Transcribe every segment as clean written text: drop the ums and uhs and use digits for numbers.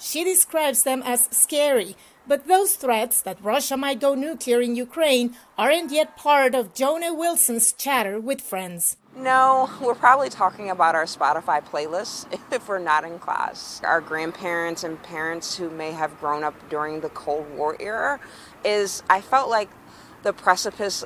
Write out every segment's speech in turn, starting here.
She describes them as scary, but those threats that Russia might go nuclear in Ukraine aren't yet part of Jonah Wilson's chatter with friends. No, we're probably talking about our Spotify playlists if we're not in class. Our grandparents and parents who may have grown up during the Cold War era I felt like the precipice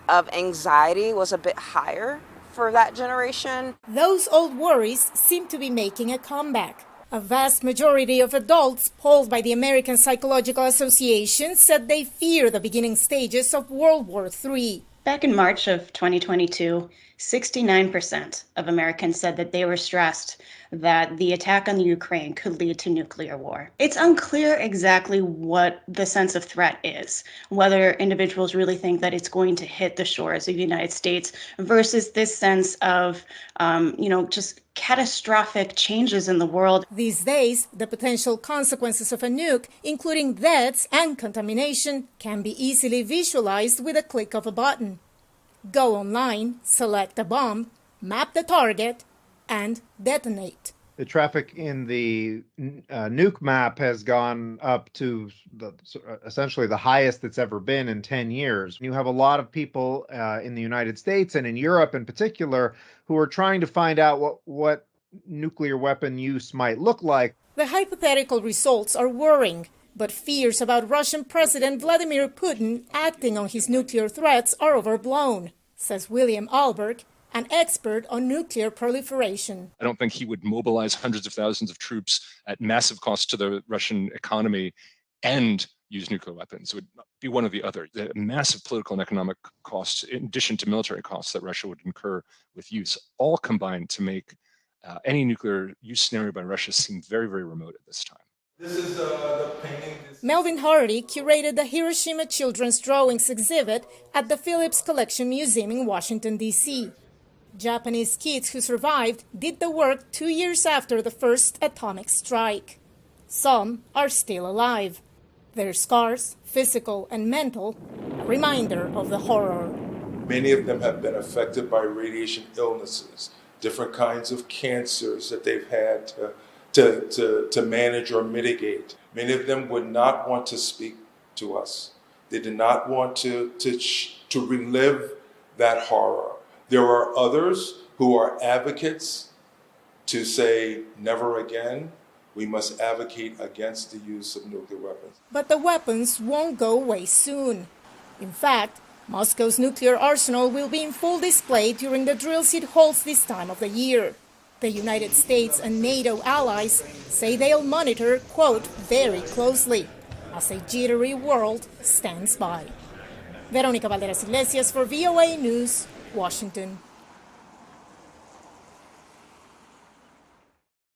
of anxiety was a bit higher for that generation. Those old worries seem to be making a comeback. A vast majority of adults polled by the American Psychological Association said they fear the beginning stages of World War III. Back in March of 2022, 69% of Americans said that they were stressed that the attack on the Ukraine could lead to nuclear war. It's unclear exactly what the sense of threat is, whether individuals really think that it's going to hit the shores of the United States versus this sense of, just catastrophic changes in the world. These days, the potential consequences of a nuke, including deaths and contamination, can be easily visualized with a click of a button. Go online, select a bomb, map the target, and detonate. The traffic in the nuke map has gone up to essentially the highest it's ever been in 10 years. You have a lot of people in the United States and in Europe in particular who are trying to find out what nuclear weapon use might look like. The hypothetical results are worrying, but fears about Russian President Vladimir Putin acting on his nuclear threats are overblown, says William Alberg, an expert on nuclear proliferation. I don't think he would mobilize hundreds of thousands of troops at massive cost to the Russian economy and use nuclear weapons. It would be one or the other. The massive political and economic costs, in addition to military costs that Russia would incur with use, all combined to make any nuclear use scenario by Russia seem very, very remote at this time. This is the painting. Melvin Hardy curated the Hiroshima Children's Drawings exhibit at the Phillips Collection Museum in Washington, D.C. Japanese kids who survived did the work 2 years after the first atomic strike. Some are still alive. Their scars, physical and mental, a reminder of the horror. Many of them have been affected by radiation illnesses, different kinds of cancers that they've had to manage or mitigate. Many of them would not want to speak to us. They did not want to relive that horror. There are others who are advocates to say never again. We must advocate against the use of nuclear weapons. But the weapons won't go away soon. In fact, Moscow's nuclear arsenal will be in full display during the drills it holds this time of the year. The United States and NATO allies say they'll monitor, quote, very closely, as a jittery world stands by. Veronica Balderas Iglesias for VOA News, Washington.